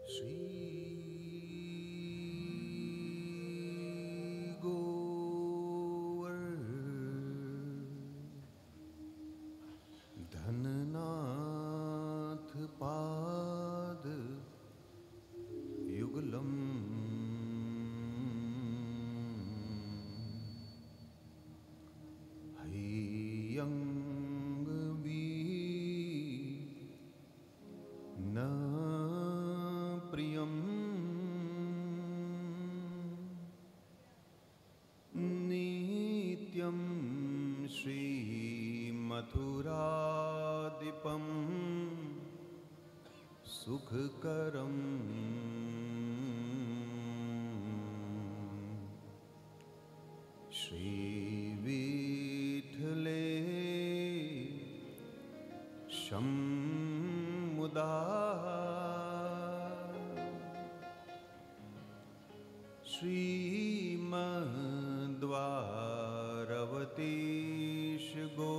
श्री गोवर्धननाथ पाद युगलम हयंग न प्रियम नित्यं श्री मथुरादिपं सुखकरं श्री विठले शम्मुदा श्रीमद्वारवतीश गो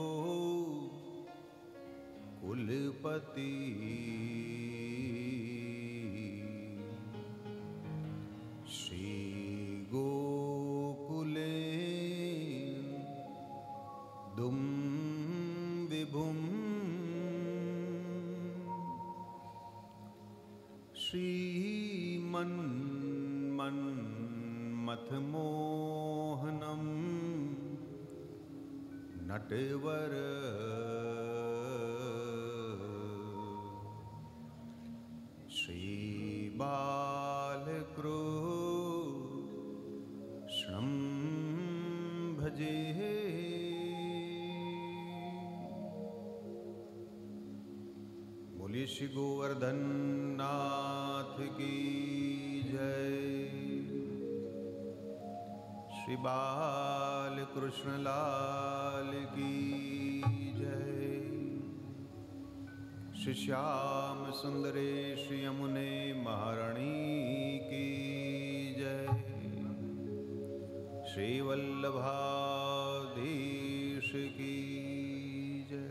कुलपति श्री गोकुले दुम विभुम श्रीमन्मथमोहनं नटवर श्रीबालकृष्णं भजे बोलिए श्री गोवर्धन नाथ की जय। श्री बालकृष्ण लाल की जय। श्री श्याम सुंदरे श्री यमुने महारानी की जय। श्री वल्लभाधीश की जय।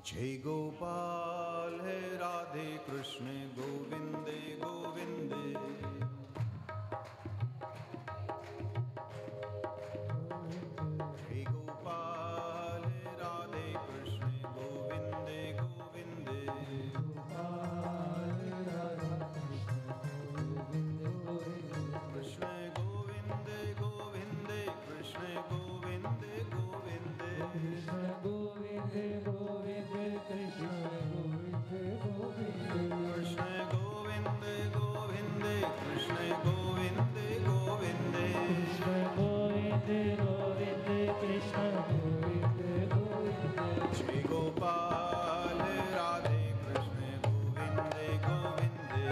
जय गोपाल है राधे कृष्ण गोविंदे गोविंदे। जय गोपाल है राधे कृष्ण गोविंदे गोविंदे। कृष्ण गोविंदे गोविंदे कृष्ण गोविंदे गोविंदे। कृष्ण गोविंदे गोविंदे कृष्ण गोविंदे गोविंदे। कृष्ण गोविंदे गोविंदे कृष्ण गोविंदे गोविंदे। कृष्ण गोविंदे गोविंदे कृष्ण गोविंदे गोविंदे। श्री गोपाल राधे कृष्ण गोविंदे गोविंदे।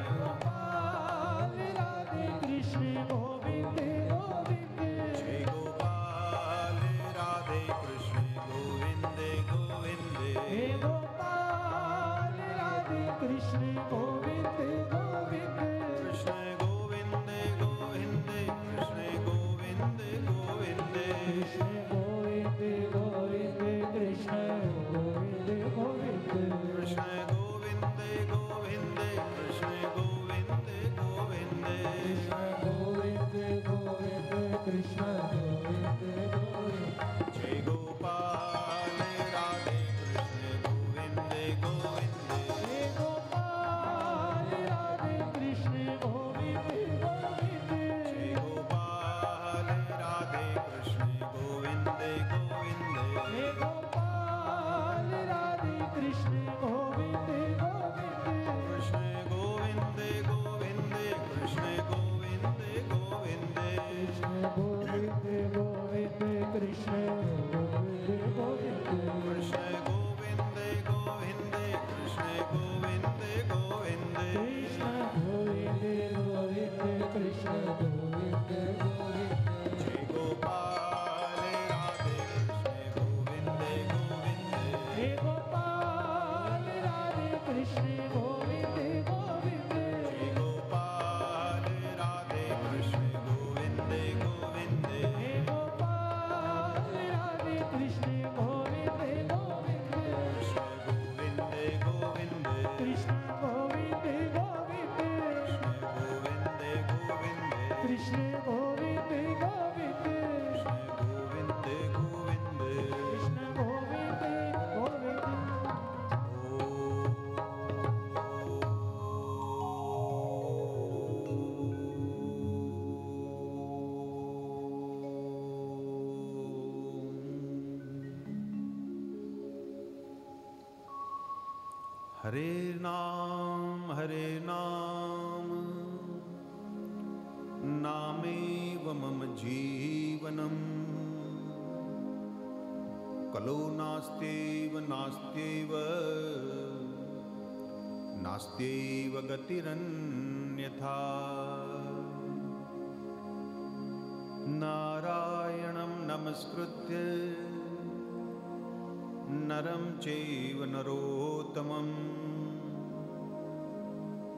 गोपाल राधे कृष्ण गोविंदे गोविंदे। श्री गोपाल राधे कृष्ण गोविंदे गोविंदे। हे गोपाल राधे कृष्ण गोविंदे गोविंदे। कृष्ण गोविंदे गोविंदे कृष्ण गोविंदे गोविंदे। कृष्ण गोविंदे गोविंदे कृष्ण गोविंदे गोविंदे। कृष्ण गोविंदे गोविंदे कृष्ण गोविंदे गोविंदे। कृष्ण गोविंदे गोविंदे कृष्ण गोविंदे गोविंदे। जय गोपाल राधे कृष्ण गोविंदे गोविंदे। हे गोपाल राधे कृष्ण गोविंदे गोविंदे। जय गोपाल राधे कृष्ण गोविंदे गोविंदे। हे गोपाल राधे कृष्ण गोविंदे गोविंदे। कृष्ण गोविंदे गोविंदे कृष्ण गोविंदे गोविंदे। कृष्ण गोविंदे गोविंदे कृष्ण गोविंदे गोविंदे। कृष्ण गोविंदे गोविंदे कृष्ण गोविंदे गोविंदे। कृष्ण गोविंदे गोविंदे कृष्ण गोविंदे गोविंदे। जय गोपाल राधे कृष्ण गोविंदे गोविंदे। हे गोपाल राधे कृष्ण गोविंदे गोविंदे। जय गोपाल राधे कृष्ण गोविंदे गोविंदे। हे गोपाल राधे कृष्ण गोविंदे गोविंदे। कृष्ण हरे नाम नामेव मम जीवनम् कलो नास्त्येव नास्त्येव नास्त्येव गतिरन्यथा नारायणं नमस्कृत्य नरं चैव नरोत्तमं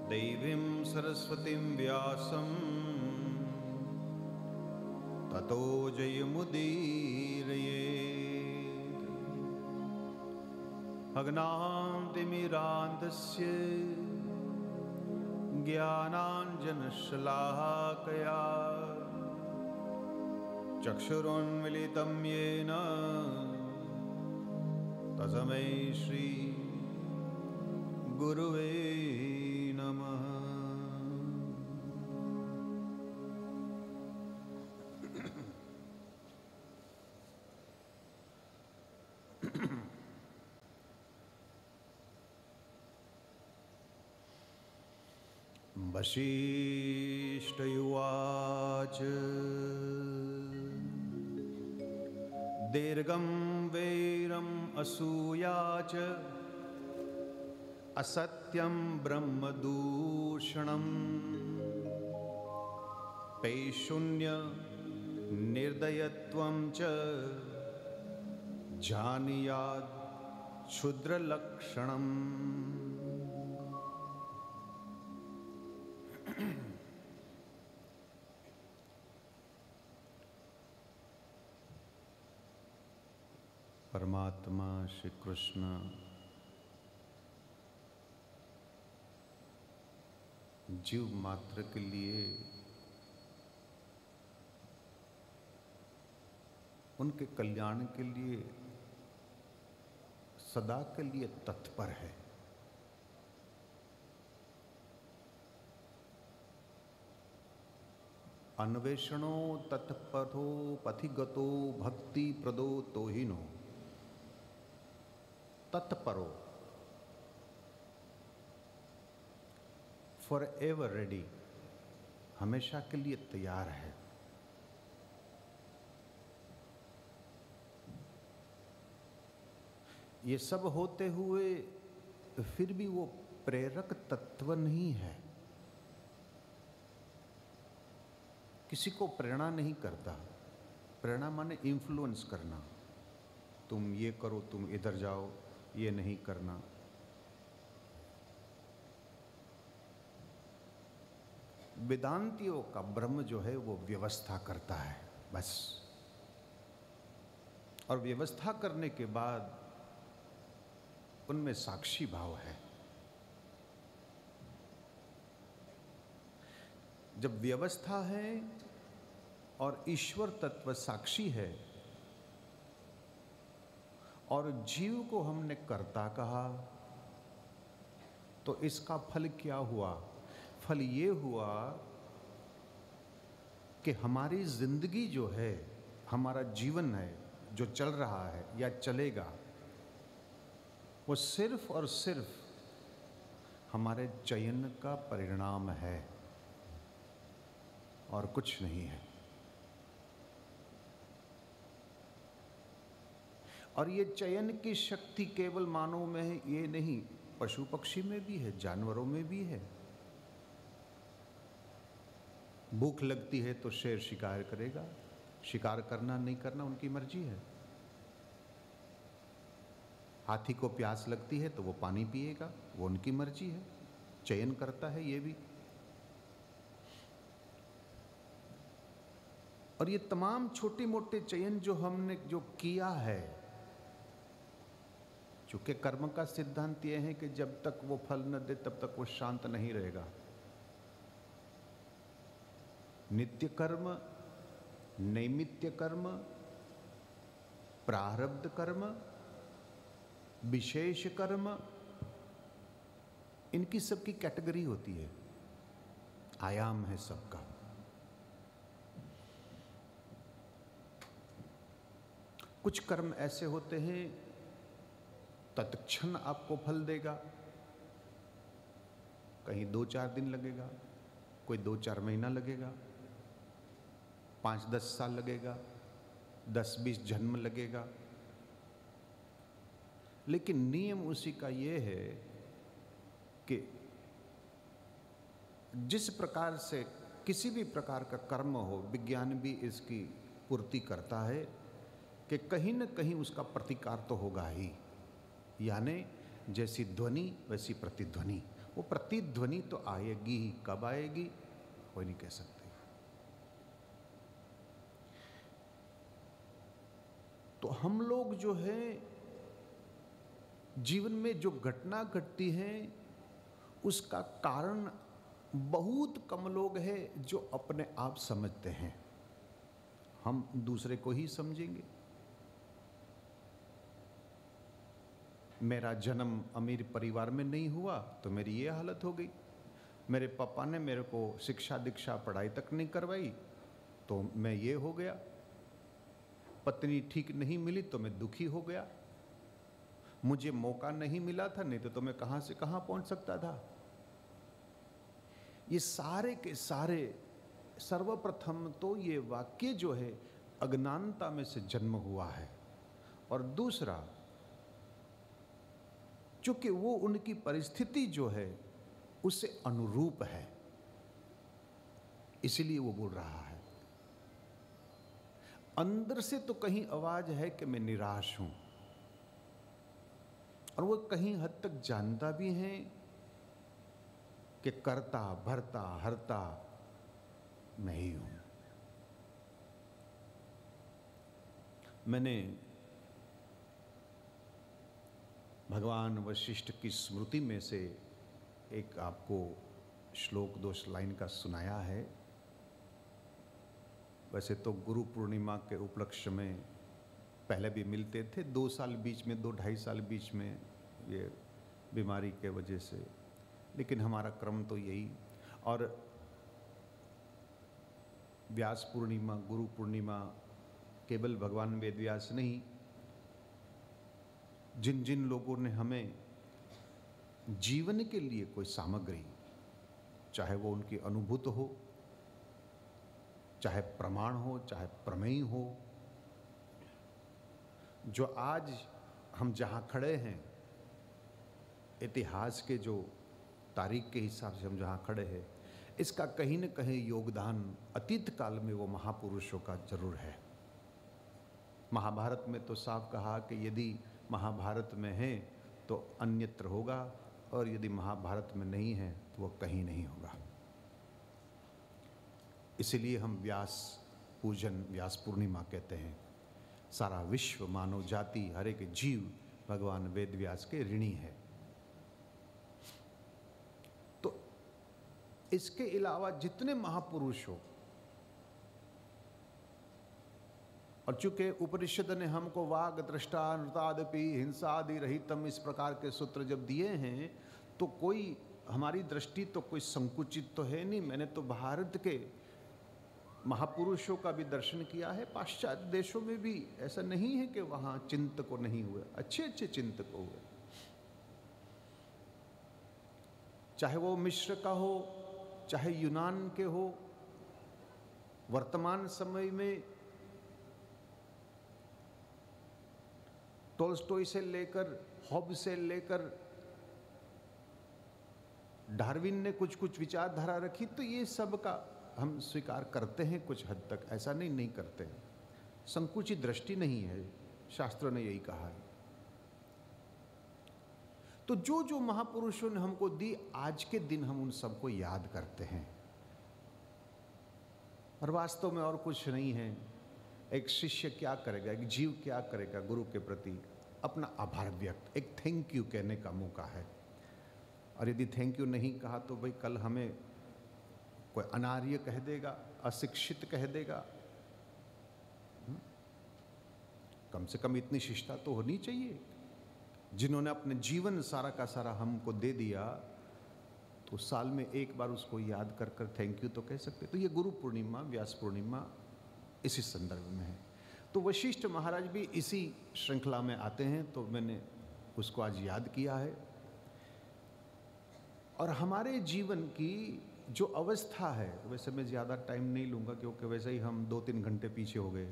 देवीं सरस्वतीं व्यासं ततो जयमुदीरयेत्। अज्ञानतिमिरान्धस्य ज्ञानाञ्जनशलाकया चक्षुरुन्मीलितं येन तस्मै श्री गुरुवे नमः। वसिष्ठयुवाच दीर्घं वैरम् असूया च असत्यं ब्रह्मदूषणं पैशून्य निर्दयत्वं च जानीयात् क्षुद्रलक्षणम्। परमात्मा श्री कृष्ण जीव मात्र के लिए उनके कल्याण के लिए सदा के लिए तत्पर है। अन्वेषणो तत्पथो पथिगतो भक्ति प्रदो तोहिनो तत्परो फॉर एवर रेडी, हमेशा के लिए तैयार है। ये सब होते हुए फिर भी वो प्रेरक तत्व नहीं है, किसी को प्रेरणा नहीं करता। प्रेरणा माने इन्फ्लुएंस करना, तुम ये करो, तुम इधर जाओ, ये नहीं करना। वेदांतियों का ब्रह्म जो है वो व्यवस्था करता है बस, और व्यवस्था करने के बाद उनमें साक्षी भाव है। जब व्यवस्था है और ईश्वर तत्व साक्षी है और जीव को हमने कर्ता कहा, तो इसका फल क्या हुआ? फल ये हुआ कि हमारी जिंदगी जो है, हमारा जीवन है जो चल रहा है या चलेगा, वो सिर्फ और सिर्फ हमारे चयन का परिणाम है और कुछ नहीं है। और ये चयन की शक्ति केवल मानव में है ये नहीं, पशु पक्षी में भी है, जानवरों में भी है। भूख लगती है तो शेर शिकार करेगा, शिकार करना नहीं करना उनकी मर्जी है। हाथी को प्यास लगती है तो वो पानी पिएगा, वो उनकी मर्जी है, चयन करता है ये भी। और ये तमाम छोटे मोटे चयन जो हमने जो किया है, चूंकि कर्म का सिद्धांत यह है कि जब तक वो फल न दे तब तक वो शांत नहीं रहेगा। नित्य कर्म, नैमित्य कर्म, प्रारब्ध कर्म, विशेष कर्म, इनकी सबकी कैटेगरी होती है, आयाम है सबका। कुछ कर्म ऐसे होते हैं तत्क्षण आपको फल देगा, कहीं 2-4 दिन लगेगा, कोई 2-4 महीना लगेगा, 5-10 साल लगेगा, 10-20 जन्म लगेगा। लेकिन नियम उसी का ये है कि जिस प्रकार से किसी भी प्रकार का कर्म हो, विज्ञान भी इसकी पूर्ति करता है कि कहीं न कहीं उसका प्रतिकार तो होगा ही। यानी जैसी ध्वनि वैसी प्रतिध्वनि, वो प्रतिध्वनि तो आएगी ही। कब आएगी कोई नहीं कह सकते। तो हम लोग जो है जीवन में जो घटना घटती है उसका कारण बहुत कम लोग हैं जो अपने आप समझते हैं। हम दूसरे को ही समझेंगे। मेरा जन्म अमीर परिवार में नहीं हुआ तो मेरी ये हालत हो गई। मेरे पापा ने मेरे को शिक्षा दीक्षा पढ़ाई तक नहीं करवाई तो मैं ये हो गया। पत्नी ठीक नहीं मिली तो मैं दुखी हो गया। मुझे मौका नहीं मिला था, नहीं तो मैं कहां से कहां पहुंच सकता था। ये सारे के सारे, सर्वप्रथम तो ये वाक्य जो है अज्ञानता में से जन्म हुआ है, और दूसरा चूंकि वो उनकी परिस्थिति जो है उससे अनुरूप है, इसीलिए वो बोल रहा है। अंदर से तो कहीं आवाज है कि मैं निराश हूं, और वो कहीं हद तक जानता भी है कि करता भरता हरता मैं ही हूं। मैंने भगवान वशिष्ठ की स्मृति में से एक आपको श्लोक 2 लाइन का सुनाया है। वैसे तो गुरु पूर्णिमा के उपलक्ष्य में पहले भी मिलते थे, 2 साल बीच में, 2-2.5 साल बीच में ये बीमारी के वजह से, लेकिन हमारा क्रम तो यही। और व्यास पूर्णिमा, गुरु पूर्णिमा केवल भगवान वेदव्यास नहीं, जिन जिन लोगों ने हमें जीवन के लिए कोई सामग्री, चाहे वो उनकी अनुभूत हो, चाहे प्रमाण हो, चाहे प्रमेय हो, जो आज हम जहां खड़े हैं, इतिहास के जो तारीख के हिसाब से हम जहां खड़े हैं, इसका कहीं न कहीं योगदान अतीत काल में वो महापुरुषों का जरूर है। महाभारत में तो साफ कहा कि यदि महाभारत में है तो अन्यत्र होगा, और यदि महाभारत में नहीं है तो वो कहीं नहीं होगा। इसलिए हम व्यास पूजन, व्यास पूर्णिमा कहते हैं। सारा विश्व, मानव जाति, हर एक जीव भगवान वेद व्यास के ऋणी है। तो इसके अलावा जितने महापुरुष हो, और चूंकि उपनिषद ने हमको वाग दृष्टा नृतादपि हिंसादि रहितम इस प्रकार के सूत्र जब दिए हैं, तो कोई हमारी दृष्टि तो कोई संकुचित तो है नहीं। मैंने तो भारत के महापुरुषों का भी दर्शन किया है, पाश्चात्य देशों में भी ऐसा नहीं है कि वहाँ चिंतक नहीं हुए, अच्छे अच्छे चिंतक हुए। चाहे वो मिस्र का हो, चाहे यूनान के हो, वर्तमान समय में टोल्स्टॉय से लेकर, हॉब्स से लेकर डार्विन ने कुछ कुछ विचारधारा रखी, तो ये सब का हम स्वीकार करते हैं कुछ हद तक, ऐसा नहीं करते हैं। संकुचित दृष्टि नहीं है, शास्त्रों ने यही कहा है। तो जो जो महापुरुषों ने हमको दी, आज के दिन हम उन सबको याद करते हैं। और वास्तव में और कुछ नहीं है। एक शिष्य क्या करेगा, एक जीव क्या करेगा गुरु के प्रति? अपना आभार व्यक्त, एक थैंक यू कहने का मौका है। और यदि थैंक यू नहीं कहा तो भाई कल हमें कोई अनार्य कह देगा, अशिक्षित कह देगा। कम से कम इतनी शिष्टता तो होनी चाहिए। जिन्होंने अपने जीवन सारा का सारा हमको दे दिया, तो साल में एक बार उसको याद कर कर थैंक यू तो कह सकते। तो ये गुरु पूर्णिमा, व्यास पूर्णिमा इसी संदर्भ में है। तो वशिष्ठ महाराज भी इसी श्रृंखला में आते हैं, तो मैंने उसको आज याद किया है। और हमारे जीवन की जो अवस्था है, वैसे मैं ज़्यादा टाइम नहीं लूँगा क्योंकि वैसे ही हम 2-3 घंटे पीछे हो गए,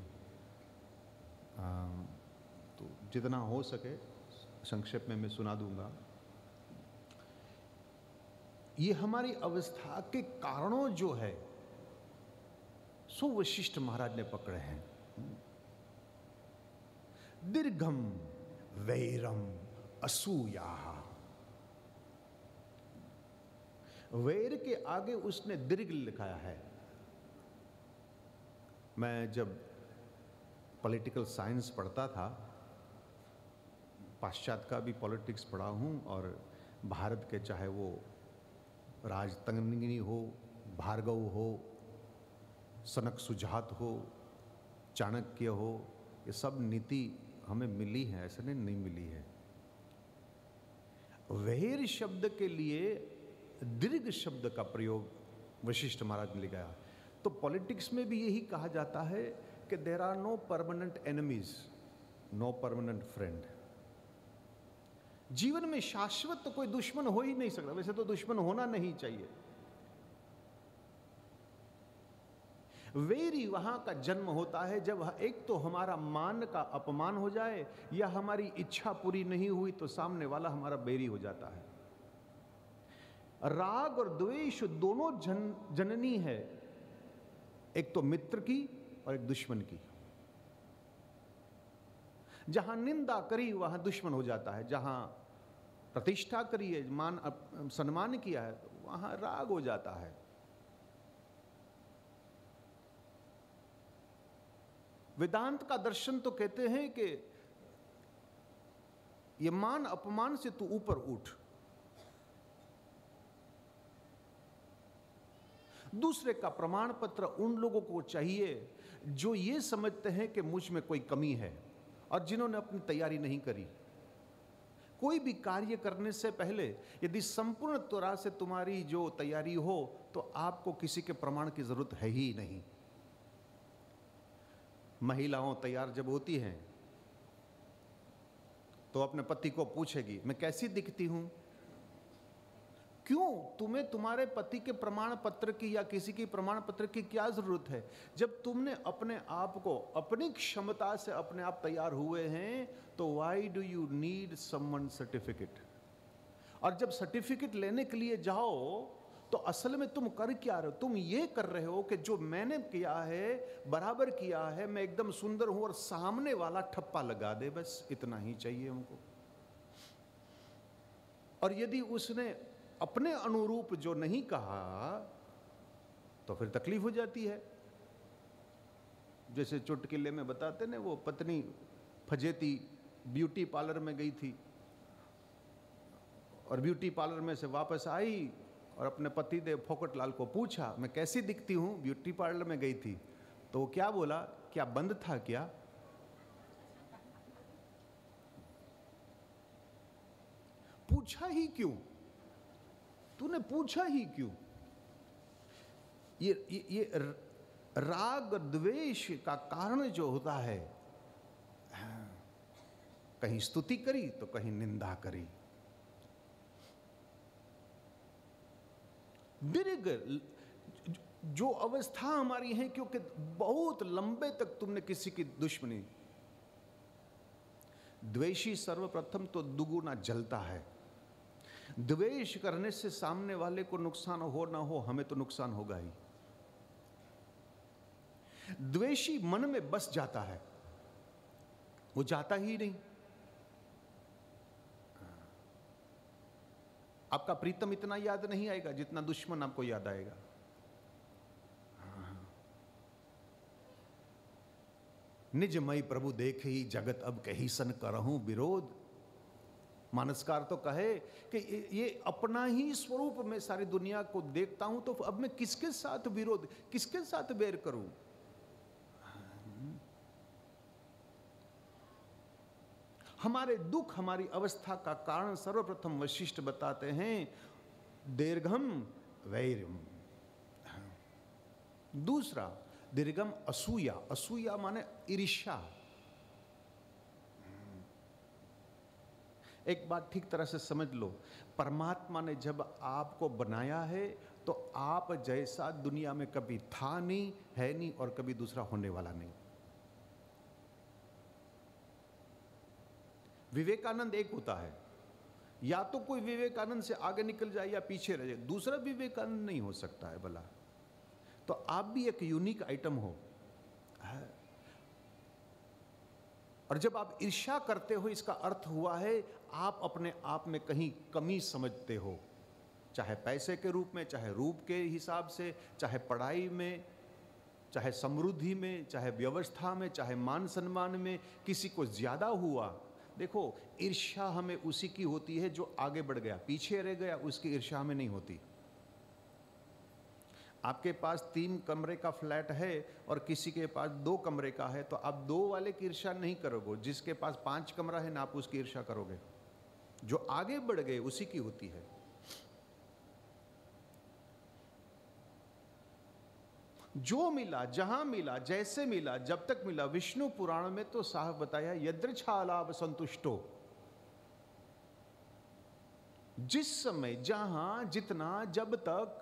तो जितना हो सके संक्षेप में मैं सुना दूंगा। ये हमारी अवस्था के कारणों जो है सो वशिष्ठ महाराज ने पकड़े हैं। दीर्घम वैरम असूया, वैर के आगे उसने दीर्घ लिखाया है। मैं जब पॉलिटिकल साइंस पढ़ता था, पाश्चात्य का भी पॉलिटिक्स पढ़ा हूँ, और भारत के चाहे वो राजतंगिनी हो, भार्गव हो, सनक सुजात हो, चाणक्य हो, ये सब नीति हमें मिली है, ऐसे नहीं मिली है। वैर शब्द के लिए दीर्घ शब्द का प्रयोग वशिष्ठ महाराज ने लिखा। तो पॉलिटिक्स में भी यही कहा जाता है कि there are no permanent enemies, no permanent friend. जीवन में शाश्वत तो कोई दुश्मन हो ही नहीं सकता, वैसे तो दुश्मन होना नहीं चाहिए। वैरी वहां का जन्म होता है जब एक तो हमारा मान का अपमान हो जाए, या हमारी इच्छा पूरी नहीं हुई तो सामने वाला हमारा बैरी हो जाता है। राग और द्वेष दोनों जननी है, एक तो मित्र की और एक दुश्मन की। जहां निंदा करी वहां दुश्मन हो जाता है, जहां प्रतिष्ठा करी है, मान सम्मान किया है, वहां राग हो जाता है। वेदांत का दर्शन तो कहते हैं कि ये मान अपमान से तू ऊपर उठ। दूसरे का प्रमाण पत्र उन लोगों को चाहिए जो ये समझते हैं कि मुझ में कोई कमी है और जिन्होंने अपनी तैयारी नहीं करी। कोई भी कार्य करने से पहले यदि संपूर्ण तरह से तुम्हारी जो तैयारी हो तो आपको किसी के प्रमाण की जरूरत है ही नहीं। महिलाओं तैयार जब होती हैं तो अपने पति को पूछेगी मैं कैसी दिखती हूं। क्यों? तुम्हें तुम्हारे पति के प्रमाण पत्र की या किसी की प्रमाण पत्र की क्या जरूरत है? जब तुमने अपने आप को अपनी क्षमता से अपने आप तैयार हुए हैं तो why do you need someone certificate? और जब सर्टिफिकेट लेने के लिए जाओ तो असल में तुम कर क्या रहे हो? तुम ये कर रहे हो कि जो मैंने किया है बराबर किया है, मैं एकदम सुंदर हूं और सामने वाला ठप्पा लगा दे, बस इतना ही चाहिए हमको। और यदि उसने अपने अनुरूप जो नहीं कहा तो फिर तकलीफ हो जाती है। जैसे चुटकिले में बताते ने, वो पत्नी फजेती ब्यूटी पार्लर में गई थी और ब्यूटी पार्लर में से वापस आई और अपने पति देव फोकटलाल को पूछा मैं कैसी दिखती हूं? ब्यूटी पार्लर में गई थी। तो वो क्या बोला? क्या बंद था क्या? पूछा ही क्यों? तूने पूछा ही क्यों? ये राग द्वेष का कारण जो होता है, कहीं स्तुति करी तो कहीं निंदा करी। दीर्घ जो अवस्था हमारी है, क्योंकि बहुत लंबे तक तुमने किसी की दुश्मनी। द्वेषी सर्वप्रथम तो दुगुना जलता है। द्वेष करने से सामने वाले को नुकसान हो ना हो, हमें तो नुकसान होगा ही। द्वेषी मन में बस जाता है, वो जाता ही नहीं। आपका प्रीतम इतना याद नहीं आएगा जितना दुश्मन आपको याद आएगा। निजमय प्रभु देखे ही जगत अब कहीं सन करहूं विरोध। मानसकार तो कहे कि ये अपना ही स्वरूप में सारी दुनिया को देखता हूं तो अब मैं किसके साथ विरोध, किसके साथ बैर करूं? हमारे दुख, हमारी अवस्था का कारण सर्वप्रथम वशिष्ठ बताते हैं दीर्घम वैरम। दूसरा दीर्घम असूया। असूया माने ईर्ष्या। एक बात ठीक तरह से समझ लो, परमात्मा ने जब आपको बनाया है तो आप जैसा दुनिया में कभी था नहीं, है नहीं और कभी दूसरा होने वाला नहीं। विवेकानंद एक होता है, या तो कोई विवेकानंद से आगे निकल जाए या पीछे रह जाए, दूसरा विवेकानंद नहीं हो सकता है भला। तो आप भी एक यूनिक आइटम हो। और जब आप ईर्ष्या करते हो, इसका अर्थ हुआ है आप अपने आप में कहीं कमी समझते हो, चाहे पैसे के रूप में, चाहे रूप के हिसाब से, चाहे पढ़ाई में, चाहे समृद्धि में, चाहे व्यवस्था में, चाहे मान सम्मान में, किसी को ज्यादा हुआ। देखो, ईर्ष्या हमें उसी की होती है जो आगे बढ़ गया, पीछे रह गया उसकी ईर्ष्या हमें नहीं होती। आपके पास 3 कमरे का फ्लैट है और किसी के पास 2 कमरे का है, तो आप 2 वाले की ईर्ष्या नहीं करोगे, जिसके पास 5 कमरा है ना आप उसकी ईर्ष्या करोगे। जो आगे बढ़ गए उसी की होती है। जो मिला, जहां मिला, जैसे मिला, जब तक मिला। विष्णु पुराण में तो साहब बताया, यदृच्छालाभ संतुष्टो। जिस समय, जहां, जितना, जब तक।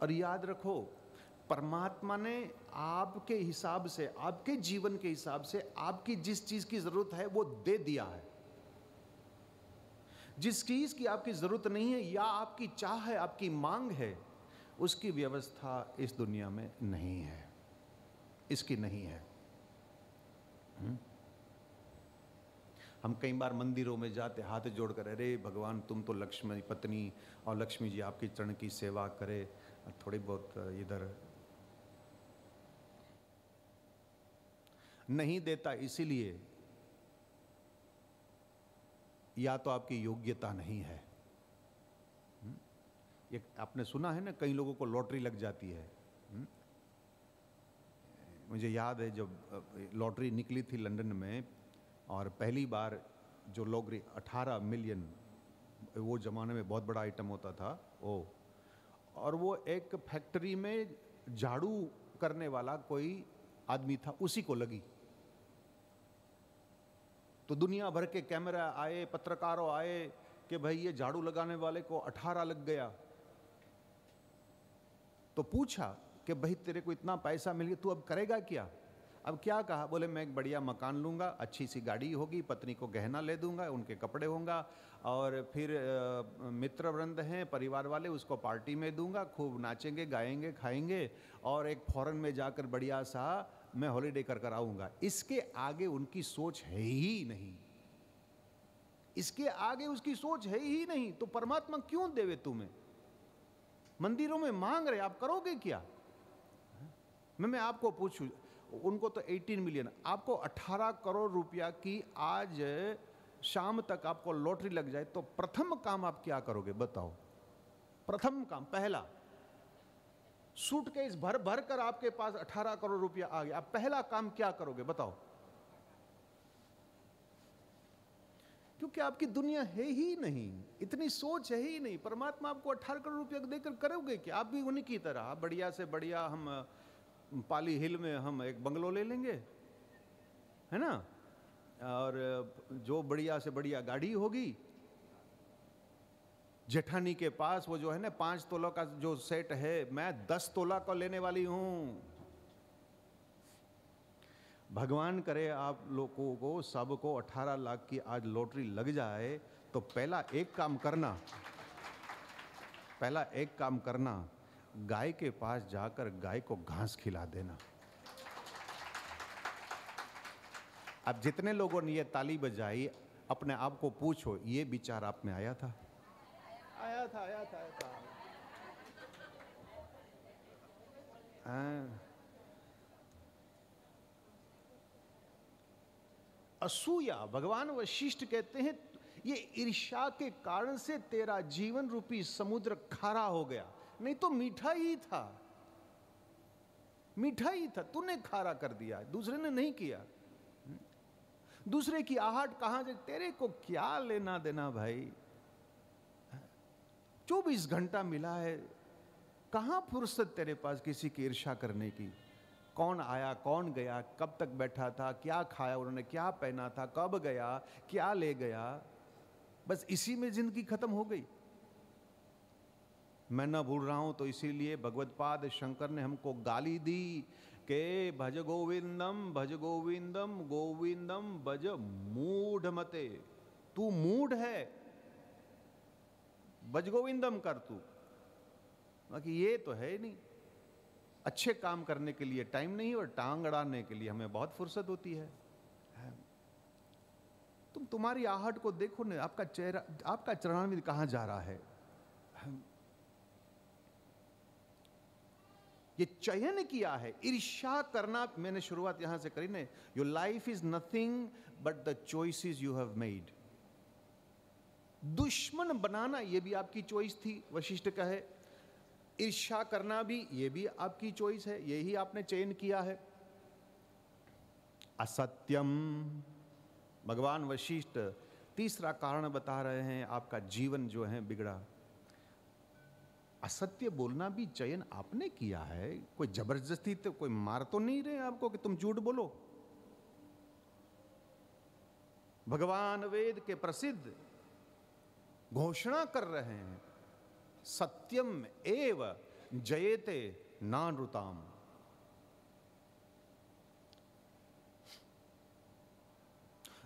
और याद रखो, परमात्मा ने आपके हिसाब से, आपके जीवन के हिसाब से आपकी जिस चीज की जरूरत है वो दे दिया है। जिस चीज की आपकी जरूरत नहीं है या आपकी चाह है, आपकी मांग है, उसकी व्यवस्था इस दुनिया में नहीं है, इसकी नहीं है। हम कई बार मंदिरों में जाते हाथ जोड़कर, अरे भगवान तुम तो लक्ष्मी पत्नी और लक्ष्मी जी आपके चरण की सेवा करे, थोड़ी बहुत इधर नहीं देता इसीलिए या तो आपकी योग्यता नहीं है। ये आपने सुना है ना, कई लोगों को लॉटरी लग जाती है। मुझे याद है जब लॉटरी निकली थी लंदन में, और पहली बार जो लॉटरी 18 मिलियन, वो जमाने में बहुत बड़ा आइटम होता था वो, और वो एक फैक्ट्री में झाड़ू करने वाला कोई आदमी था, उसी को लगी। तो दुनिया भर के कैमरा आए, पत्रकारों आए कि भाई ये झाड़ू लगाने वाले को 18 लग गया। तो पूछा कि भाई तेरे को इतना पैसा मिल गया, तू अब करेगा क्या? अब क्या कहा? बोले मैं एक बढ़िया मकान लूंगा, अच्छी सी गाड़ी होगी, पत्नी को गहना ले दूंगा, उनके कपड़े होंगे, और फिर मित्र वृंद हैं, परिवार वाले, उसको पार्टी में दूंगा, खूब नाचेंगे, गाएंगे, खाएंगे, और एक फॉरेन में जाकर बढ़िया सा मैं हॉलीडे कर आऊंगा। इसके आगे उनकी सोच है ही नहीं, इसके आगे उसकी सोच है ही नहीं। तो परमात्मा क्यों देवे तुम्हें? मंदिरों में मांग रहे, आप करोगे क्या? मैं आपको पूछूं, उनको तो 18 मिलियन, आपको 18 करोड़ रुपया की आज शाम तक आपको लॉटरी लग जाए, तो प्रथम काम आप क्या करोगे बताओ? प्रथम काम, पहला, सूटकेस भर भर कर आपके पास 18 करोड़ रुपया आ गया, आप पहला काम क्या करोगे बताओ? क्योंकि आपकी दुनिया है ही नहीं, इतनी सोच है ही नहीं। परमात्मा आपको 18 करोड़ रुपया देकर करोगे क्या? आप भी उन्हीं की तरह बढ़िया से बढ़िया, हम पाली हिल में हम एक बंगलो ले लेंगे, है ना, और जो बढ़िया से बढ़िया गाड़ी होगी, जेठानी के पास वो जो है ना 5 तोला का जो सेट है, मैं 10 तोला का लेने वाली हूं। भगवान करे आप लोगों को सबको 18 लाख की आज लॉटरी लग जाए, तो पहला एक काम करना, गाय के पास जाकर गाय को घास खिला देना। अब जितने लोगों ने ये ताली बजाई, अपने आप को पूछो, ये विचार आप में आया था? आया था। असूया, भगवान वशिष्ठ कहते हैं, ये ईर्ष्या के कारण से तेरा जीवन रूपी समुद्र खारा हो गया, नहीं तो मीठा ही था, तूने खारा कर दिया, दूसरे ने नहीं किया। दूसरे की आहट कहां से, तेरे को क्या लेना देना भाई? 24 घंटा मिला है, कहां फुर्सत तेरे पास किसी की ईर्ष्या करने की? कौन आया, कौन गया, कब तक बैठा था, क्या खाया उन्होंने, क्या पहना था, कब गया, क्या ले गया, बस इसी में जिंदगी खत्म हो गई। मैं ना भूल रहा हूं तो इसीलिए भगवत पाद शंकर ने हमको गाली दी कि भज गोविंदम गोविंदम भज मूढ़ मते। तू मूढ़ है, भज गोविंदम कर तू। बाकी ये तो है ही नहीं। अच्छे काम करने के लिए टाइम नहीं और टांग अड़ाने के लिए हमें बहुत फुर्सत होती है। तुम्हारी आहट को देखो ना, आपका चेहरा, आपका चरणारविंद कहां जा रहा है। ये चयन किया है। ईर्ष्या करना, मैंने शुरुआत यहां से करी ना, your life is nothing but the choices you have made. दुश्मन बनाना ये भी आपकी चॉइस थी, वशिष्ठ कहे। ईर्ष्या करना भी ये भी आपकी चॉइस है, यही आपने चयन किया है। असत्यम, भगवान वशिष्ठ तीसरा कारण बता रहे हैं आपका जीवन जो है बिगड़ा। असत्य बोलना भी चयन आपने किया है, कोई जबरदस्ती तो कोई मार तो नहीं रहे आपको कि तुम झूठ बोलो। भगवान वेद के प्रसिद्ध घोषणा कर रहे हैं, सत्यम एव जयते नानृताम।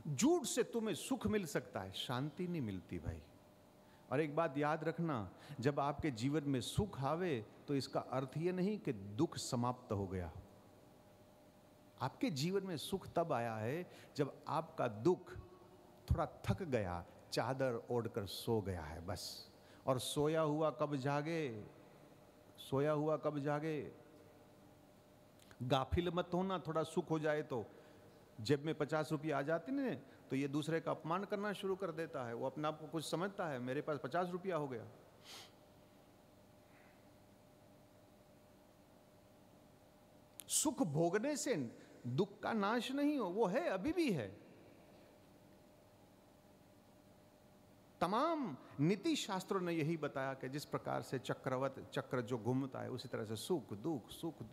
झूठ से तुम्हें सुख मिल सकता है, शांति नहीं मिलती भाई। और एक बात याद रखना, जब आपके जीवन में सुख आवे तो इसका अर्थ यह नहीं कि दुख समाप्त हो गया। आपके जीवन में सुख तब आया है जब आपका दुख थोड़ा थक गया, चादर ओढ़कर सो गया है बस। और सोया हुआ कब जागे, सोया हुआ कब जागे। गाफिल मत होना, थोड़ा सुख हो जाए तो जेब में 50 रुपये आ जाते ना, तो ये दूसरे का अपमान करना शुरू कर देता है। वो अपने आप को कुछ समझता है, मेरे पास 50 रुपया हो गया। सुख भोगने से दुख का नाश नहीं हो, वो है, अभी भी है। तमाम नीति शास्त्रों ने यही बताया कि जिस प्रकार से चक्र जो घूमता है, उसी तरह से सुख दुख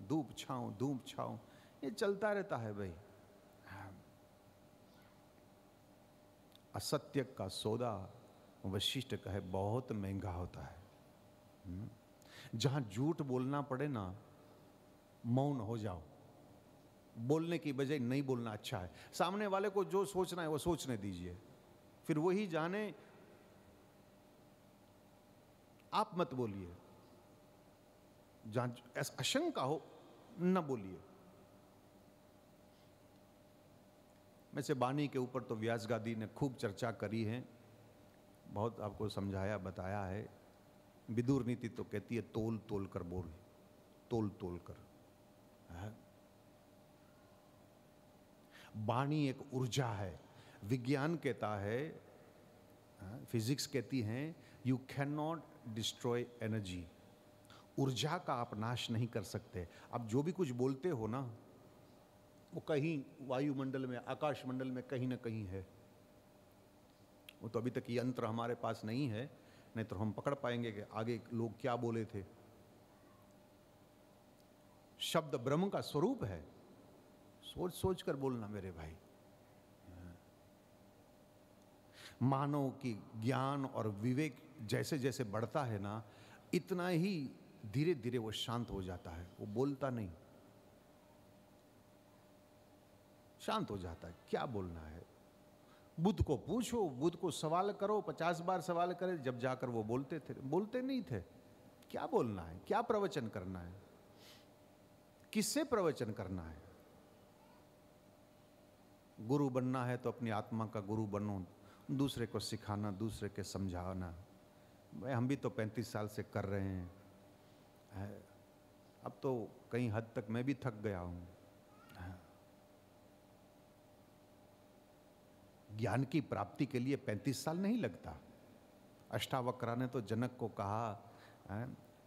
धूप छांव ये चलता रहता है भाई। असत्य का सौदा, वशिष्ठ कहे, बहुत महंगा होता है। जहां झूठ बोलना पड़े ना, मौन हो जाओ। बोलने की बजाय नहीं बोलना अच्छा है। सामने वाले को जो सोचना है वो सोचने दीजिए, फिर वही जाने, आप मत बोलिए। जहां आशंका हो न बोलिए। में से वाणी के ऊपर तो व्यास गादी ने खूब चर्चा करी है, बहुत आपको समझाया बताया है। विदुर नीति तो कहती है तोल तोल कर बोल, तोल तोल कर। वाणी एक ऊर्जा है। विज्ञान कहता है, फिजिक्स कहती है, you can not destroy energy. ऊर्जा का आप नाश नहीं कर सकते। आप जो भी कुछ बोलते हो ना, वो कहीं वायुमंडल में, आकाश मंडल में कहीं ना कहीं है। वो तो अभी तक यंत्र हमारे पास नहीं है, नहीं तो हम पकड़ पाएंगे कि आगे लोग क्या बोले थे। शब्द ब्रह्म का स्वरूप है। सोच सोच कर बोलना मेरे भाई। मानव की ज्ञान और विवेक जैसे जैसे बढ़ता है ना, इतना ही धीरे धीरे वो शांत हो जाता है। वो बोलता नहीं, शांत हो जाता है। क्या बोलना है, बुद्ध को पूछो, बुद्ध को सवाल करो, 50 बार सवाल करे, जब जाकर वो बोलते थे। बोलते नहीं थे। क्या बोलना है, क्या प्रवचन करना है, किससे प्रवचन करना है। गुरु बनना है तो अपनी आत्मा का गुरु बनो, दूसरे को सिखाना, दूसरे के समझाना। भाई हम भी तो 35 साल से कर रहे हैं। अब तो कहीं हद तक मैं भी थक गया हूं। ज्ञान की प्राप्ति के लिए 35 साल नहीं लगता। अष्टावक्रा ने तो जनक को कहा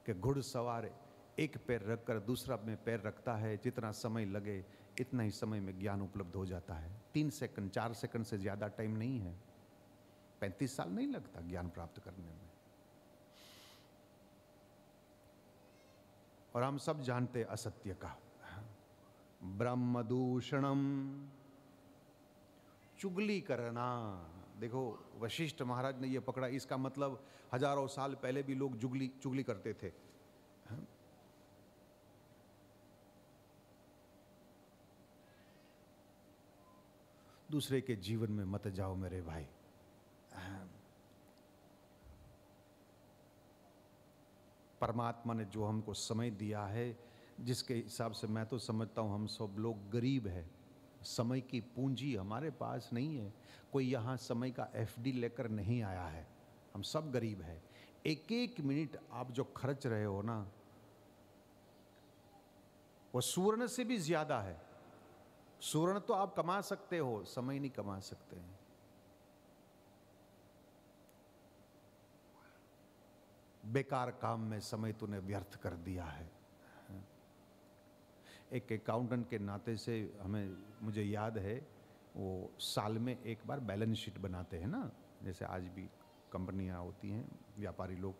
कि घुड़सवार एक पैर रखकर दूसरा में पैर रखता है, जितना समय लगे इतना ही समय में ज्ञान उपलब्ध हो जाता है। 3 सेकंड 4 सेकंड से ज्यादा टाइम नहीं है। 35 साल नहीं लगता ज्ञान प्राप्त करने में। और हम सब जानते असत्य का। ब्रह्मदूषणम, चुगली करना। देखो वशिष्ठ महाराज ने यह पकड़ा, इसका मतलब हजारों साल पहले भी लोग चुगली करते थे। दूसरे के जीवन में मत जाओ मेरे भाई। परमात्मा ने जो हमको समय दिया है, जिसके हिसाब से मैं तो समझता हूं हम सब लोग गरीब है। समय की पूंजी हमारे पास नहीं है। कोई यहाँ समय का एफडी लेकर नहीं आया है। हम सब गरीब है। एक एक मिनट आप जो खर्च रहे हो ना, वो स्वर्ण से भी ज्यादा है। स्वर्ण तो आप कमा सकते हो, समय नहीं कमा सकते हैं। बेकार काम में समय तूने व्यर्थ कर दिया है। एक अकाउंटेंट के नाते से मुझे याद है, वो साल में एक बार बैलेंस शीट बनाते हैं ना, जैसे आज भी कंपनियां होती हैं, व्यापारी लोग,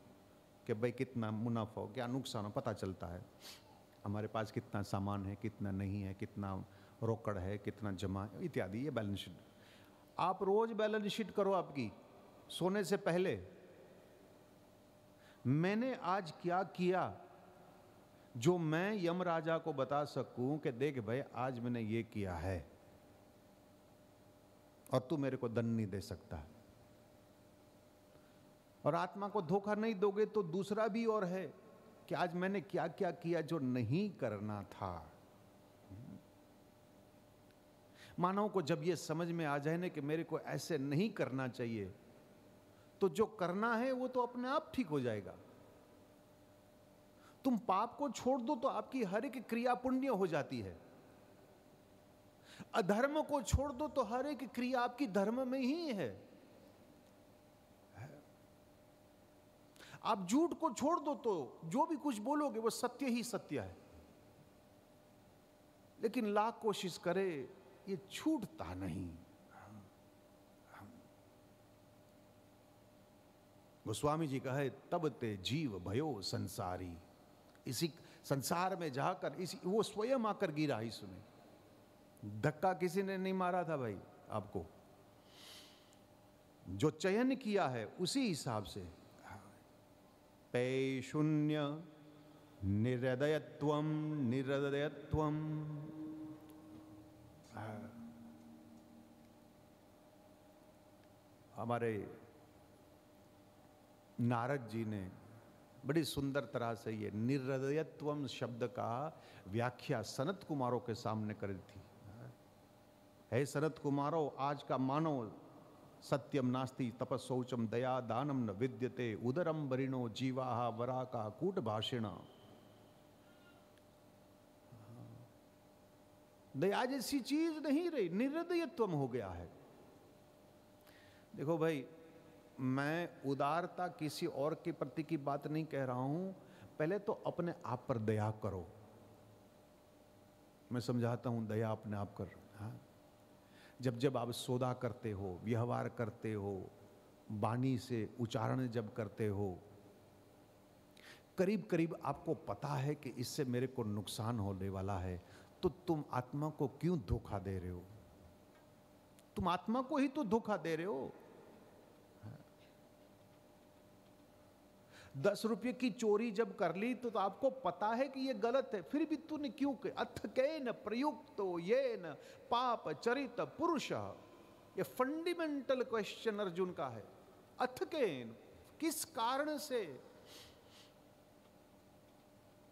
कि भाई कितना मुनाफा हो, क्या नुकसान हो, पता चलता है। हमारे पास कितना सामान है, कितना नहीं है, कितना रोकड़ है, कितना जमा इत्यादि, ये बैलेंस शीट। आप रोज बैलेंस शीट करो आपकी सोने से पहले। मैंने आज क्या किया जो मैं यमराजा को बता सकूं कि देख भाई आज मैंने ये किया है, और तू मेरे को दंड नहीं दे सकता। और आत्मा को धोखा नहीं दोगे तो दूसरा भी और है कि आज मैंने क्या क्या किया जो नहीं करना था। मानव को जब ये समझ में आ जाए ना कि मेरे को ऐसे नहीं करना चाहिए, तो जो करना है वो तो अपने आप ठीक हो जाएगा। तुम पाप को छोड़ दो तो आपकी हर एक क्रिया पुण्य हो जाती है। अधर्म को छोड़ दो तो हर एक क्रिया आपकी धर्म में ही है। आप झूठ को छोड़ दो तो जो भी कुछ बोलोगे वो सत्य ही सत्य है। लेकिन लाख कोशिश करे ये छूटता नहीं। गोस्वामी जी कहे तब ते जीव भयो संसारी। इसी संसार में जाकर वो स्वयं आकर गिरा। ही सुने, धक्का किसी ने नहीं मारा था भाई आपको। जो चयन किया है उसी हिसाब से। पे शून्य निरदयत्वम निरदयत्वम। हमारे नारद जी ने बड़ी सुंदर तरह से ये निर्हृदयत्वम शब्द का व्याख्या सनत कुमारों के सामने करी थी। हे सनत कुमारों, आज का मानो सत्यम नास्ति तपस्सौचम दया दानम न विद्यते उदरम बरिणो जीवाहा वराका कूट भाषिणा। दया जैसी चीज नहीं रही, निर्हृदयत्वम हो गया है। देखो भाई, मैं उदारता किसी और के प्रति की बात नहीं कह रहा हूं। पहले तो अपने आप पर दया करो। मैं समझाता हूं, दया अपने आप कर। हाँ? जब जब आप सौदा करते हो, व्यवहार करते हो, वाणी से उच्चारण जब करते हो, करीब करीब आपको पता है कि इससे मेरे को नुकसान होने वाला है, तो तुम आत्मा को क्यों धोखा दे रहे हो? तुम आत्मा को ही तो धोखा दे रहे हो। 10 रुपये की चोरी जब कर ली तो आपको पता है कि ये गलत है, फिर भी तूने क्यों किया? अथ केन प्रयुक्तो येन पाप चरित पुरुष। ये फंडामेंटल क्वेश्चन अर्जुन का है। अथ केन, किस कारण से?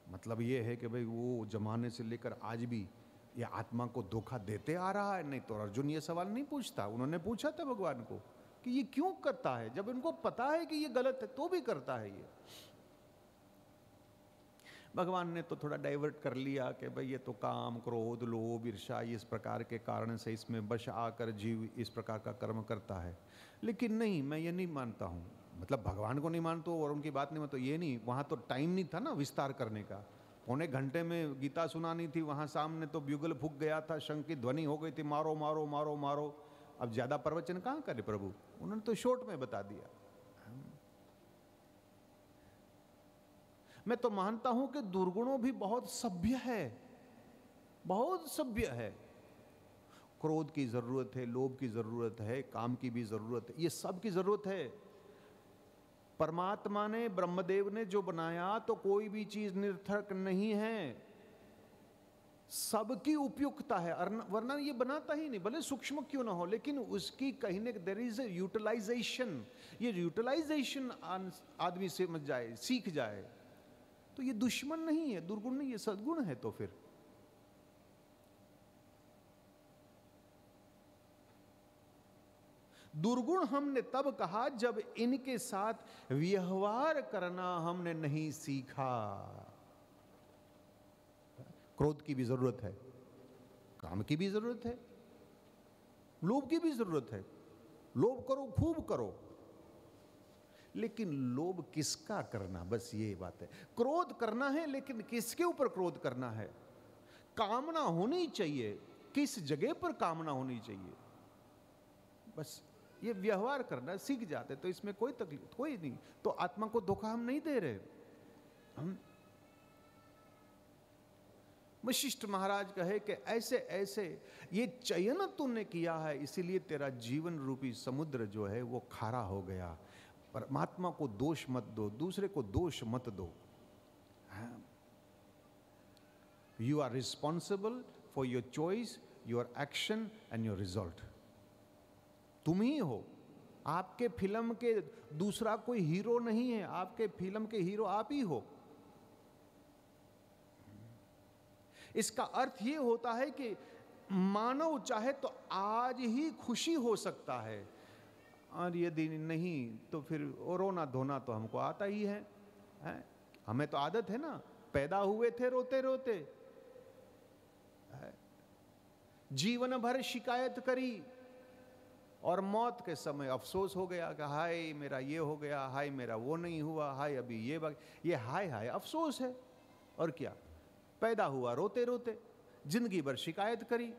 मतलब ये है कि भाई वो जमाने से लेकर आज भी ये आत्मा को धोखा देते आ रहा है। नहीं तो अर्जुन ये सवाल नहीं पूछता। उन्होंने पूछा था भगवान को कि ये क्यों करता है, जब इनको पता है कि ये गलत है तो भी करता है ये। भगवान ने तो थोड़ा डाइवर्ट कर लिया कि भाई ये तो काम क्रोध लोभ ईर्ष्या इस प्रकार के कारण से इसमें वश आकर जीव इस प्रकार का कर्म करता है। लेकिन नहीं, मैं ये नहीं मानता हूँ। मतलब भगवान को नहीं मानता और उनकी बात नहीं मानता, ये नहीं। वहाँ तो टाइम नहीं था ना विस्तार करने का। 1.25 घंटे में गीता सुनानी थी। वहाँ सामने तो ब्यूगल फूक गया था, शंख की ध्वनि हो गई थी, मारो मारो मारो मारो। अब ज्यादा प्रवचन कहाँ करे प्रभु, उन्होंने तो शॉर्ट में बता दिया। मैं तो मानता हूं कि दुर्गुणों भी बहुत सभ्य है। बहुत सभ्य है। क्रोध की जरूरत है, लोभ की जरूरत है, काम की भी जरूरत है, ये सब की जरूरत है। परमात्मा ने, ब्रह्मदेव ने जो बनाया तो कोई भी चीज निरर्थक नहीं है, सबकी उपयुक्तता है, वरना ये बनाता ही नहीं, भले सूक्ष्म क्यों ना हो, लेकिन उसकी कहीं ना देयर इज ए यूटिलाइजेशन। ये यूटिलाइजेशन आदमी समझ जाए, सीख जाए, तो ये दुश्मन नहीं है, दुर्गुण नहीं, ये सद्गुण है। तो फिर दुर्गुण हमने तब कहा जब इनके साथ व्यवहार करना हमने नहीं सीखा। क्रोध की भी जरूरत है, काम की भी जरूरत है, लोभ की भी जरूरत है। लोभ करो, खूब करो, लेकिन लोभ किसका करना, बस ये बात है। क्रोध करना है, लेकिन किसके ऊपर क्रोध करना है? कामना होनी चाहिए, किस जगह पर कामना होनी चाहिए, बस ये व्यवहार करना सीख जाते तो इसमें कोई तकलीफ कोई नहीं। तो आत्मा को धोखा हम नहीं दे रहे। हम वशिष्ठ महाराज कहे कि ऐसे ऐसे ये चयन तूने किया है, इसीलिए तेरा जीवन रूपी समुद्र जो है वो खारा हो गया। परमात्मा को दोष मत दो, दूसरे को दोष मत दो। You are responsible for your choice, your action and your result. तुम ही हो, आपके फिल्म के दूसरा कोई हीरो नहीं है, आपके फिल्म के हीरो आप ही हो। इसका अर्थ यह होता है कि मानव चाहे तो आज ही खुशी हो सकता है, और यदि नहीं तो फिर रोना धोना तो हमको आता ही है, हमें तो आदत है ना, पैदा हुए थे रोते रोते, जीवन भर शिकायत करी और मौत के समय अफसोस हो गया कि हाय मेरा ये हो गया, हाय मेरा वो नहीं हुआ, हाय अभी ये हाय हाय अफसोस है। और क्या, पैदा हुआ रोते रोते, जिंदगी भर शिकायत करी,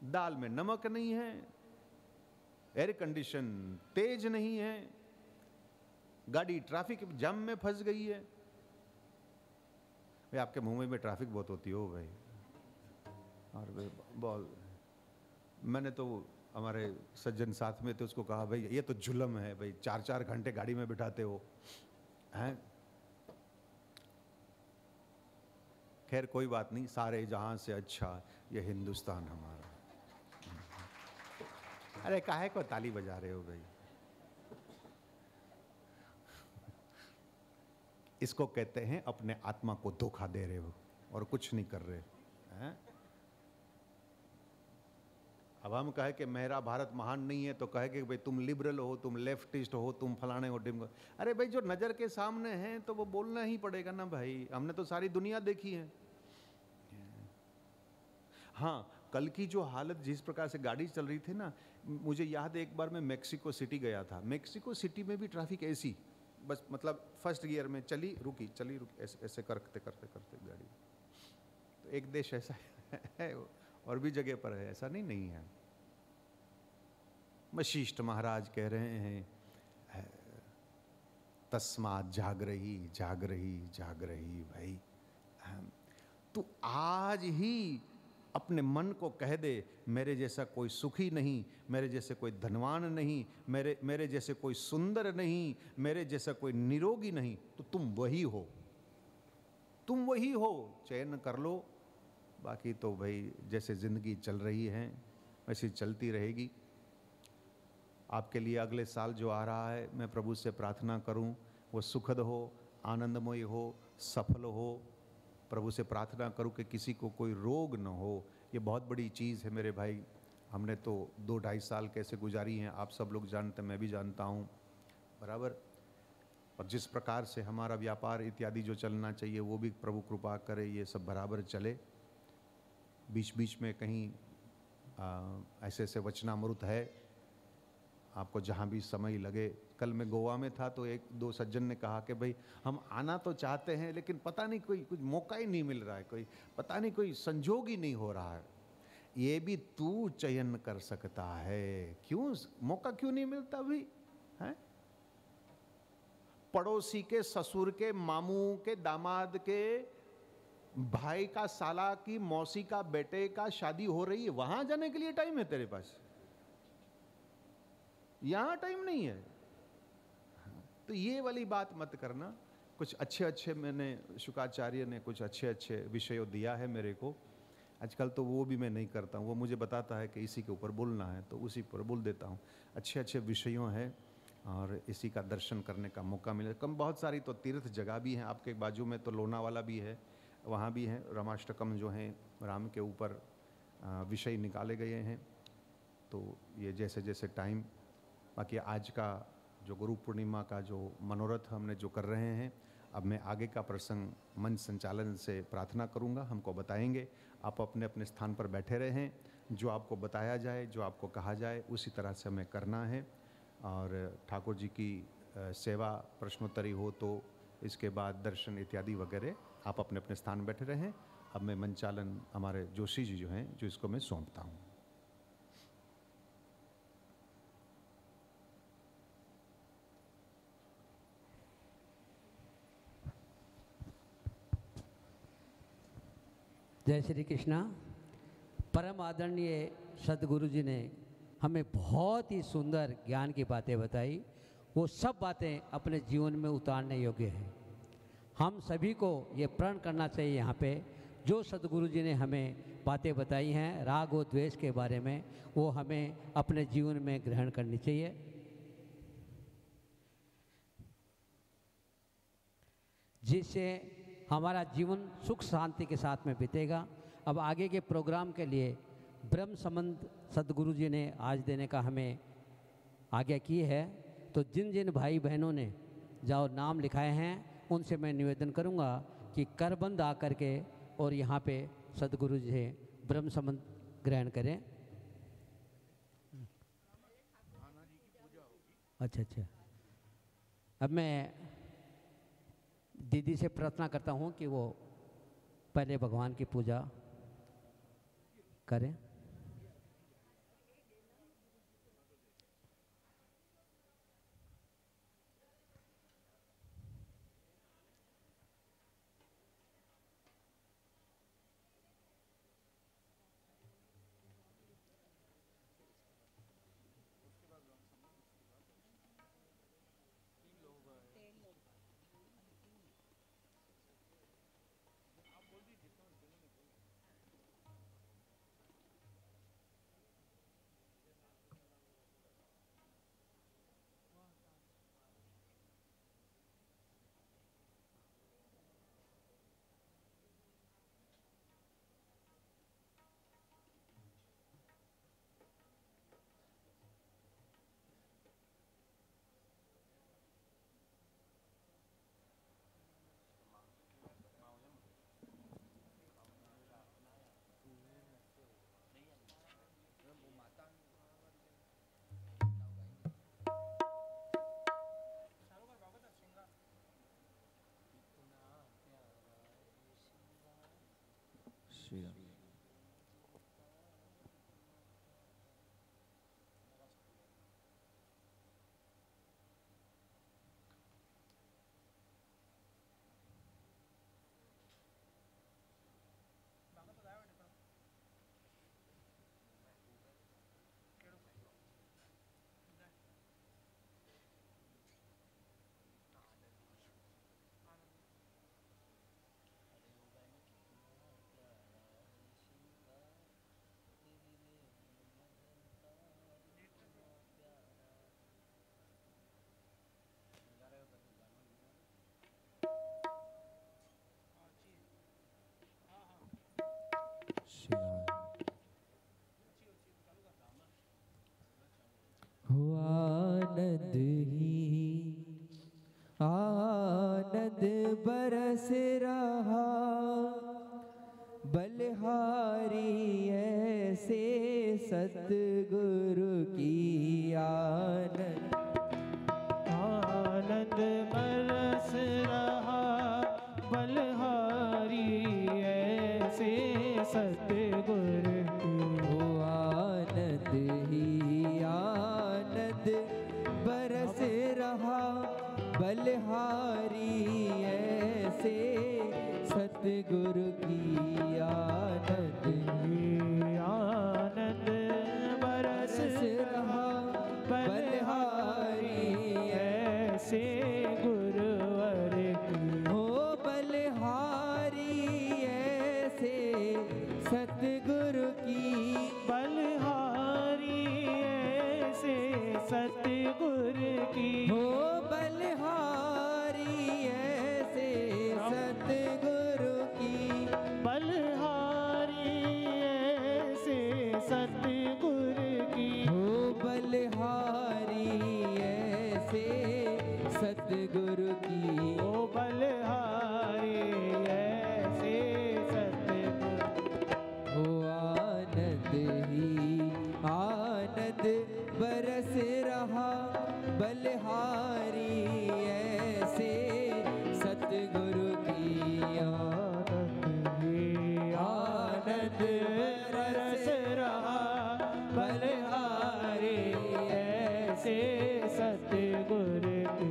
दाल में नमक नहीं है, एयर कंडीशन तेज नहीं है, गाड़ी ट्रैफिक जाम में फंस गई है। भाई आपके मुंबई में ट्रैफिक बहुत होती हो भाई, और बहुत, मैंने तो हमारे सज्जन साथ में थे, उसको कहा भाई ये तो जुल्म है भाई, 4-4 घंटे गाड़ी में बिठाते हो हैं। खैर कोई बात नहीं, सारे जहां से अच्छा ये हिंदुस्तान हमारा। अरे काहे को ताली बजा रहे हो भाई? इसको कहते हैं अपने आत्मा को धोखा दे रहे हो और कुछ नहीं कर रहे हैं। अब हम कहे कि मेरा भारत महान नहीं है तो कहे कि भाई तुम लिबरल हो, तुम लेफ्टिस्ट हो, तुम फलाने हो डिम। अरे भाई जो नज़र के सामने है तो वो बोलना ही पड़ेगा ना भाई, हमने तो सारी दुनिया देखी है। हाँ, कल की जो हालत जिस प्रकार से गाड़ी चल रही थी ना, मुझे याद है एक बार मैं मेक्सिको सिटी गया था। मेक्सिको सिटी में भी ट्रैफिक ऐसी, बस मतलब फर्स्ट गियर में चली रुकी ऐसे करते करते करते गाड़ी। तो एक देश ऐसा है और भी जगह पर है, ऐसा नहीं है। वशिष्ठ महाराज कह रहे हैं तस्मात् जागरही जागरही जागरही। भाई तू आज ही अपने मन को कह दे, मेरे जैसा कोई सुखी नहीं, मेरे जैसे कोई धनवान नहीं, मेरे जैसे कोई सुंदर नहीं, मेरे जैसा कोई निरोगी नहीं, तो तुम वही हो, तुम वही हो, चयन कर लो। बाकी तो भाई जैसे ज़िंदगी चल रही है वैसी चलती रहेगी। आपके लिए अगले साल जो आ रहा है, मैं प्रभु से प्रार्थना करूं वो सुखद हो, आनंदमय हो, सफल हो। प्रभु से प्रार्थना करूं कि किसी को कोई रोग न हो। ये बहुत बड़ी चीज़ है मेरे भाई। हमने तो 2-2.5 साल कैसे गुजारी हैं आप सब लोग जानते हैं, मैं भी जानता हूं, बराबर। और जिस प्रकार से हमारा व्यापार इत्यादि जो चलना चाहिए वो भी प्रभु कृपा करे, ये सब बराबर चले। बीच बीच में कहीं ऐसे ऐसे वचनामृत है, आपको जहाँ भी समय लगे। कल मैं गोवा में था तो 1-2 सज्जन ने कहा कि भाई हम आना तो चाहते हैं लेकिन पता नहीं कोई कुछ मौका ही नहीं मिल रहा है, कोई पता नहीं कोई संजोग ही नहीं हो रहा है। ये भी तू चयन कर सकता है, क्यों मौका क्यों नहीं मिलता भाई? हैं? पड़ोसी के, ससुर के, मामू के, दामाद के, भाई का साला की मौसी का बेटे का शादी हो रही है, वहां जाने के लिए टाइम है तेरे पास, यहां टाइम नहीं है। तो ये वाली बात मत करना। कुछ अच्छे अच्छे मैंने, शुकाचार्य ने कुछ अच्छे अच्छे विषयों दिया है मेरे को, आजकल तो वो भी मैं नहीं करता हूँ, वो मुझे बताता है कि इसी के ऊपर बोलना है तो उसी पर बोल देता हूँ। अच्छे अच्छे विषयों हैं और इसी का दर्शन करने का मौका मिले। कम बहुत सारी तो तीर्थ जगह भी हैं आपके बाजू में, तो लोनावाला भी है, वहाँ भी हैं रामाष्टकम जो हैं, राम के ऊपर विषय निकाले गए हैं। तो ये जैसे जैसे टाइम, बाकी आज का जो गुरु पूर्णिमा का जो मनोरथ हमने जो कर रहे हैं, अब मैं आगे का प्रसंग मंच संचालन से प्रार्थना करूंगा, हमको बताएंगे। आप अपने अपने स्थान पर बैठे रहें, जो आपको बताया जाए, जो आपको कहा जाए उसी तरह से हमें करना है। और ठाकुर जी की सेवा प्रश्नोत्तरी हो तो इसके बाद दर्शन इत्यादि वगैरह, आप अपने अपने स्थान बैठे रहें। अब मैं मंचालन हमारे जोशी जी जो हैं, जो इसको मैं सौंपता हूँ। जय श्री कृष्णा। परम आदरणीय सदगुरु जी ने हमें बहुत ही सुंदर ज्ञान की बातें बताई। वो सब बातें अपने जीवन में उतारने योग्य हैं। हम सभी को ये प्रण करना चाहिए यहाँ पे, जो सदगुरु जी ने हमें बातें बताई हैं राग और द्वेष के बारे में, वो हमें अपने जीवन में ग्रहण करनी चाहिए। जिससे हमारा जीवन सुख शांति के साथ में बीतेगा। अब आगे के प्रोग्राम के लिए ब्रह्म संबंध सदगुरु जी ने आज देने का हमें आज्ञा की है। तो जिन जिन भाई बहनों ने जो नाम लिखाए हैं उनसे मैं निवेदन करूंगा कि करबंद आकर के और यहाँ पे सदगुरु जी से ब्रह्म संबंध ग्रहण करें। अच्छा अच्छा। अब मैं दीदी से प्रार्थना करता हूँ कि वो पहले भगवान की पूजा करें। श्री राम। श्री राम। आनंद ही आनंद बरस रहा, बलिहारी ऐसे सतगुरु की आनंद। आनंद बरस रहा, बलिहारी ऐसे सतगुरु की। ओ आनंद ही आनंद बरस रहा, बलिहारी ऐसे सत सतगुरु की आनंद ही आनंद बरस रहा बलिहारी ऐसे गुरुवर की हो बलिहारी ऐसे सतगुरु की बलिहारी ऐसे सतगुरु की हो बलिहारी ऐसे सतगुरु की बलिहारी ऐसे सतगुरु की हो बलिहारी ऐसे सतगुरु की ओ बलिहारी ऐसे सतगुरु हो आनंद ही आनंद बरस रहा बलिहारी ऐसे सतगुरु की आनंद ही आनंद बरस रहा बलिहारी ऐसे सतगुरु की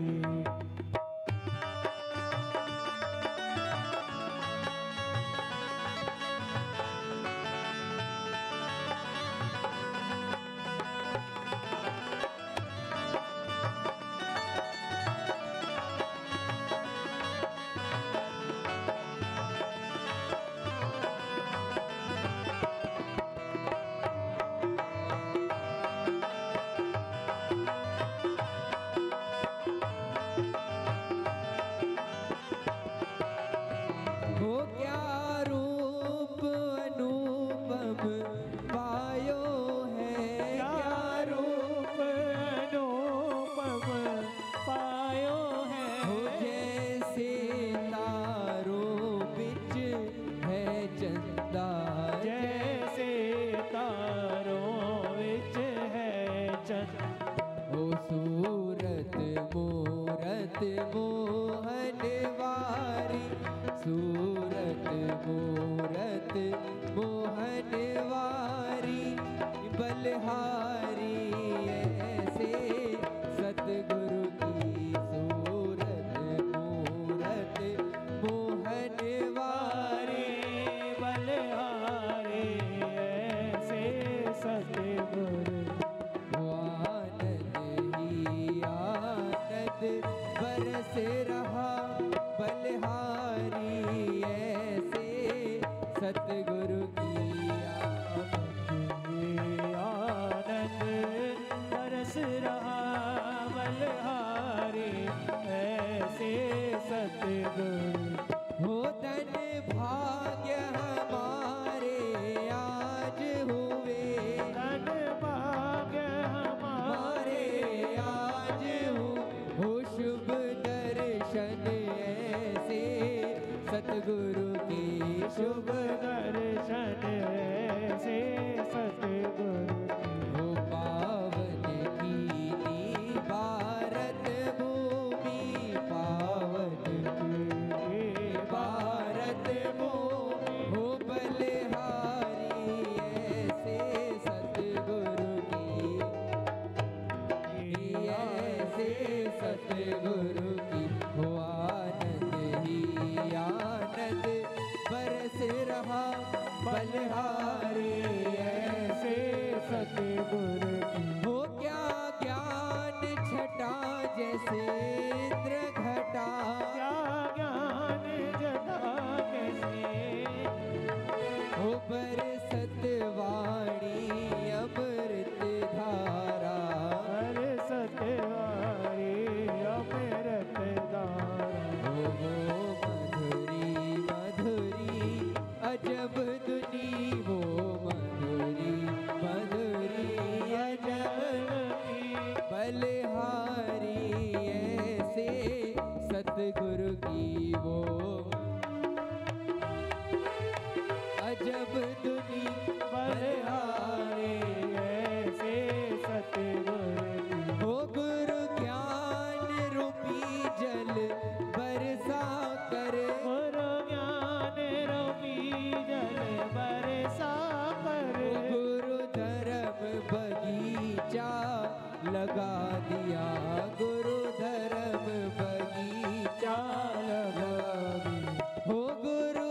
हो क्या रूप अनुपम पायो है क्या रूप अनुपम पायो है हो जैसे तारों बिच है चंदा जैसे तारों विच है चंद हो सूरत मूरत मोहन वारी सूरत मूरत मोहन वारी बलिहारी ऐसे सतगुरु की सूरत मूरत मोहन वारी बलिहारी ऐसे सतगुरु आनंद ही आनंद बरस रहा बलिहारी ऐसे सतगुरु की आनंद बरस रहा बलिहारी ऐसे सतगुरु हो धन भाग्य हमारे आज हुए धन भाग्य हमारे आज हो शुभ दर्शन ऐसे सतगुरु के शुभ दर्शन ऐसे सतगुरु हो पावन कीनी भारत भूमि पावन की भारत भूमि हो बलिहारी ऐसे सतगुरु की ऐसे सतगुरु की हो आनंद ही आनंद बरस रहा बलिहारी ऐसे सतगुरु की हो क्या ज्ञान छटा जैसे इंद्र घटा क्या ज्ञान जटा कैसे हो बरसत वाणी अमृत धारा हर सतवारी अमृत धारा हो मधुरी मधुरी अजब धुनी वो मधुरी मधुरी अजब बलिहारी ऐसे सतगुरु की वो अजब धुनी बलिहारी ऐसे सतगुरु की हो गुरु ज्ञान रूपी जल बरसा कर गुरु ज्ञान रूपी जल बरसा कर गुरु धर्म बगीचा लगा दिया गुरु धर्म बगीचा लगा दिया हो गुरु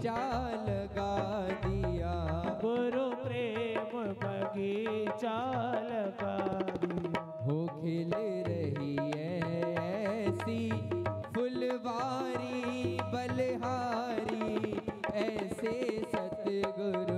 बगीचा लगा दिया। गुरु प्रेम बगीचा लगा दिया। हो खिल रही ऐसी फुलवारी बलहारी, ऐसे सतगुरु